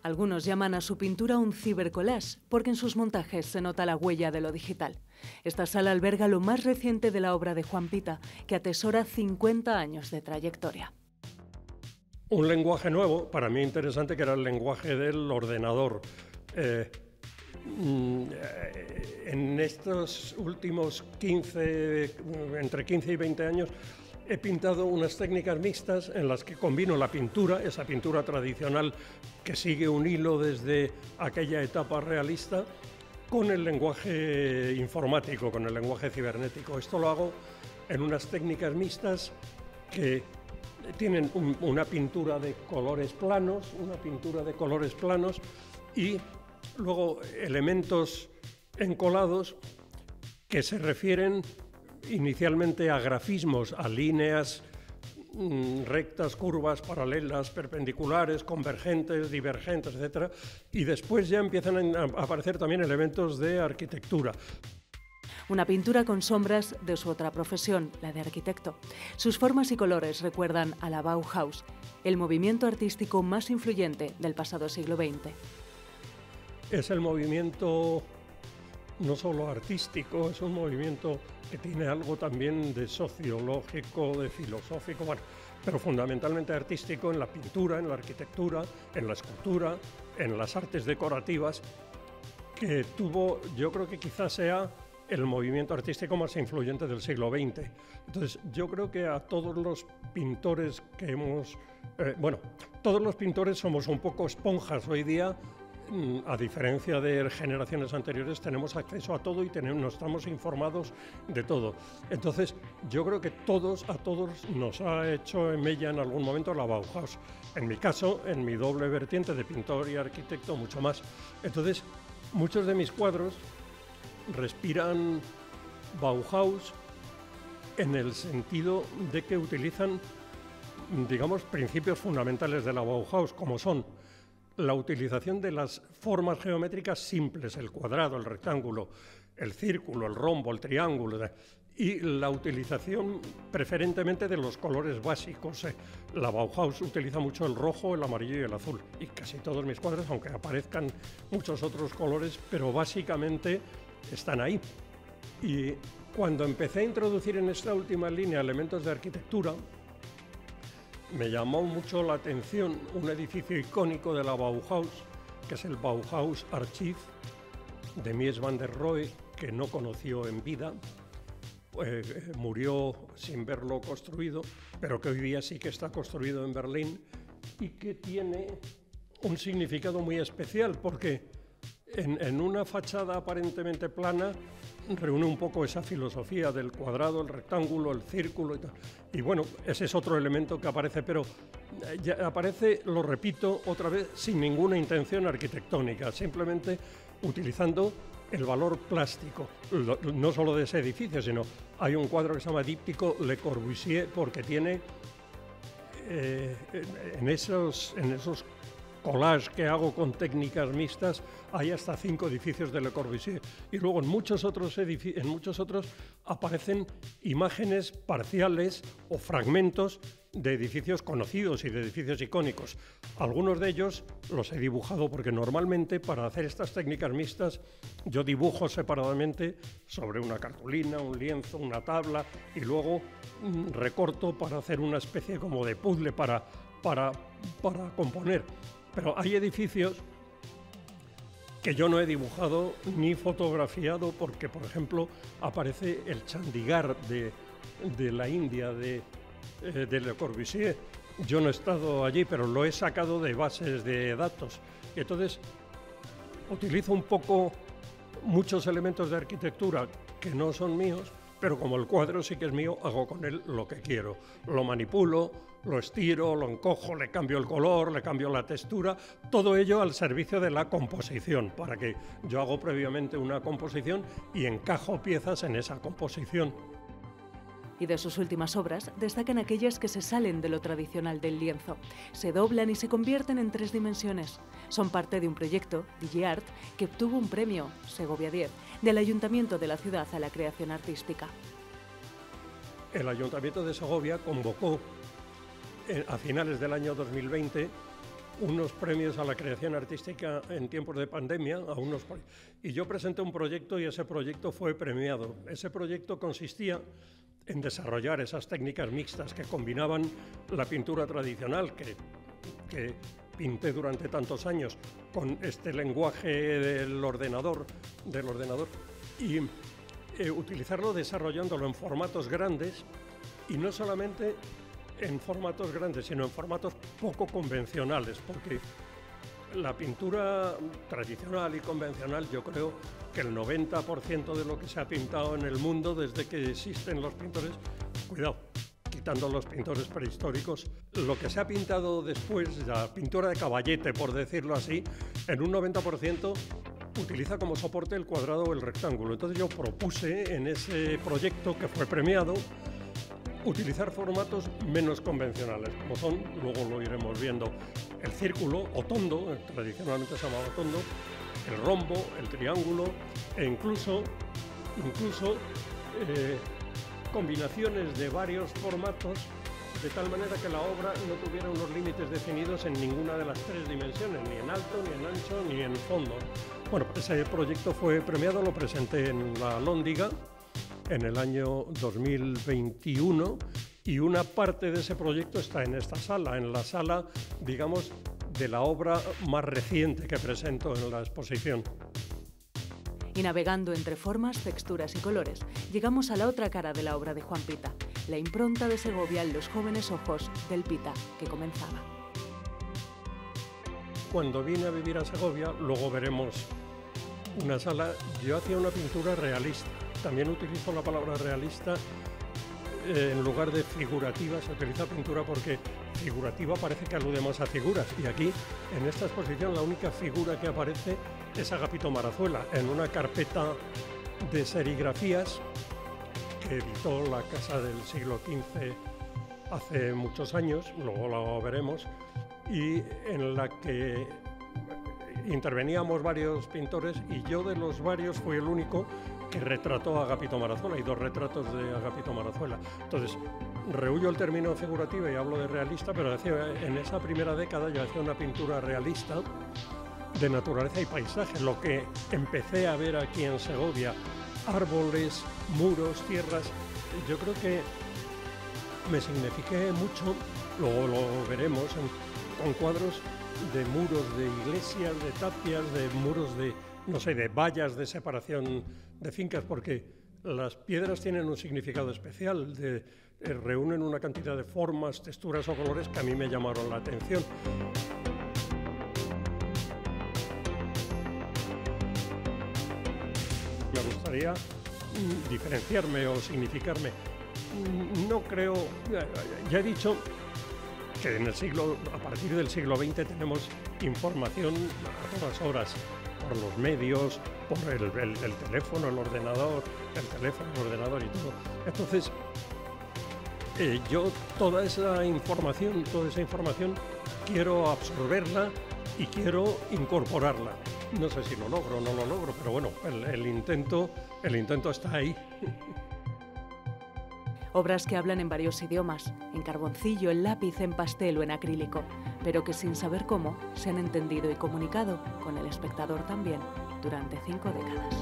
Algunos llaman a su pintura un cibercollage porque en sus montajes se nota la huella de lo digital. Esta sala alberga lo más reciente de la obra de Juan Pita, que atesora 50 años de trayectoria. Un lenguaje nuevo, para mí interesante, que era el lenguaje del ordenador. En estos últimos entre 15 y 20 años, he pintado unas técnicas mixtas en las que combino la pintura, esa pintura tradicional que sigue un hilo desde aquella etapa realista, con el lenguaje informático, con el lenguaje cibernético. Esto lo hago en unas técnicas mixtas que tienen una pintura de colores planos, y luego elementos encolados que se refieren inicialmente a grafismos, a líneas rectas, curvas, paralelas, perpendiculares, convergentes, divergentes, etc. Y después ya empiezan a aparecer también elementos de arquitectura. Una pintura con sombras de su otra profesión, la de arquitecto. Sus formas y colores recuerdan a la Bauhaus, el movimiento artístico más influyente del pasado siglo XX. Es el movimiento no solo artístico, es un movimiento que tiene algo también de sociológico, de filosófico, bueno, pero fundamentalmente artístico en la pintura, en la arquitectura, en la escultura, en las artes decorativas, que tuvo, yo creo que quizás sea el movimiento artístico más influyente del siglo XX. Entonces, yo creo que a todos los pintores que todos los pintores somos un poco esponjas hoy día. A diferencia de generaciones anteriores, tenemos acceso a todo y no estamos informados de todo. Entonces, yo creo que a todos nos ha hecho mella en algún momento la Bauhaus. En mi caso, en mi doble vertiente de pintor y arquitecto, mucho más. Entonces, muchos de mis cuadros respiran Bauhaus en el sentido de que utilizan, digamos, principios fundamentales de la Bauhaus, como son la utilización de las formas geométricas simples, el cuadrado, el rectángulo, el círculo, el rombo, el triángulo, y la utilización preferentemente de los colores básicos. La Bauhaus utiliza mucho el rojo, el amarillo y el azul, y casi todos mis cuadros, aunque aparezcan muchos otros colores, pero básicamente están ahí. Y cuando empecé a introducir en esta última línea elementos de arquitectura, me llamó mucho la atención un edificio icónico de la Bauhaus, que es el Bauhaus Archiv de Mies van der Rohe, que no conoció en vida, murió sin verlo construido, pero que hoy día sí que está construido en Berlín y que tiene un significado muy especial, porque en una fachada aparentemente plana reúne un poco esa filosofía del cuadrado, el rectángulo, el círculo y tal. Y bueno, ese es otro elemento que aparece, pero ya aparece, lo repito otra vez, sin ninguna intención arquitectónica, simplemente utilizando el valor plástico, no solo de ese edificio, sino hay un cuadro que se llama Díptico Le Corbusier, porque tiene en esos collage que hago con técnicas mixtas, hay hasta 5 edificios de Le Corbusier, y luego en muchos otros aparecen imágenes parciales o fragmentos de edificios conocidos y de edificios icónicos. Algunos de ellos los he dibujado, porque normalmente para hacer estas técnicas mixtas yo dibujo separadamente sobre una cartulina, un lienzo, una tabla, y luego recorto para hacer una especie como de puzzle para componer. Pero hay edificios que yo no he dibujado ni fotografiado, porque, por ejemplo, aparece el Chandigarh de la India, de Le Corbusier. Yo no he estado allí, pero lo he sacado de bases de datos. Y entonces utilizo un poco muchos elementos de arquitectura que no son míos, pero como el cuadro sí que es mío, hago con él lo que quiero. Lo manipulo, lo estiro, lo encojo, le cambio el color, le cambio la textura, todo ello al servicio de la composición, para que yo hago previamente una composición y encajo piezas en esa composición. Y de sus últimas obras destacan aquellas que se salen de lo tradicional del lienzo, se doblan y se convierten en 3 dimensiones. Son parte de un proyecto, DigiArt, que obtuvo un premio, Segovia 10, del Ayuntamiento de la ciudad a la creación artística. El Ayuntamiento de Segovia convocó a finales del año 2020 unos premios a la creación artística en tiempos de pandemia, y yo presenté un proyecto y ese proyecto fue premiado. Ese proyecto consistía en desarrollar esas técnicas mixtas que combinaban la pintura tradicional que pinté durante tantos años con este lenguaje del ordenador y utilizarlo desarrollándolo en formatos grandes, y no solamente en formatos grandes, sino en formatos poco convencionales, porque la pintura tradicional y convencional, yo creo que el 90% de lo que se ha pintado en el mundo desde que existen los pintores, cuidado, quitando los pintores prehistóricos, lo que se ha pintado después, la pintura de caballete, por decirlo así, en un 90% utiliza como soporte el cuadrado o el rectángulo. Entonces yo propuse en ese proyecto, que fue premiado, utilizar formatos menos convencionales, como son, luego lo iremos viendo, el círculo o tondo, tradicionalmente se llamaba tondo, el rombo, el triángulo, e incluso combinaciones de varios formatos, de tal manera que la obra no tuviera unos límites definidos en ninguna de las tres dimensiones, ni en alto, ni en ancho, ni en fondo. Bueno, ese proyecto fue premiado, lo presenté en la Alhóndiga en el año 2021, y una parte de ese proyecto está en esta sala, en la sala, digamos, de la obra más reciente que presento en la exposición. Y navegando entre formas, texturas y colores, llegamos a la otra cara de la obra de Juan Pita, la impronta de Segovia en los jóvenes ojos del Pita que comenzaba. Cuando vine a vivir a Segovia, luego veremos una sala, yo hacía una pintura realista. También utilizo la palabra realista en lugar de figurativa. Se utiliza pintura porque figurativa parece que alude más a figuras, y aquí en esta exposición la única figura que aparece es Agapito Marazuela en una carpeta de serigrafías que editó la Casa del Siglo XV hace muchos años, luego lo veremos, y en la que interveníamos varios pintores, y yo de los varios fui el único que retrató a Agapito Marazuela. Hay dos retratos de Agapito Marazuela. Entonces, rehuyo el término figurativa y hablo de realista, pero en esa primera década yo hacía una pintura realista de naturaleza y paisaje, lo que empecé a ver aquí en Segovia, árboles, muros, tierras. Yo creo que me signifiqué mucho, luego lo veremos, con cuadros de muros de iglesias, de tapias, de muros de, no sé, de vallas de separación de fincas, porque las piedras tienen un significado especial, reúnen una cantidad de formas, texturas o colores que a mí me llamaron la atención. Me gustaría diferenciarme o significarme. No creo, ya he dicho que a partir del siglo XX tenemos información a todas horas, por los medios, por el teléfono, el ordenador y todo. Entonces, yo toda esa información quiero absorberla y quiero incorporarla. No sé si lo logro o no lo logro, pero bueno, el intento está ahí. Obras que hablan en varios idiomas, en carboncillo, en lápiz, en pastel o en acrílico, pero que sin saber cómo se han entendido y comunicado con el espectador también durante 5 décadas.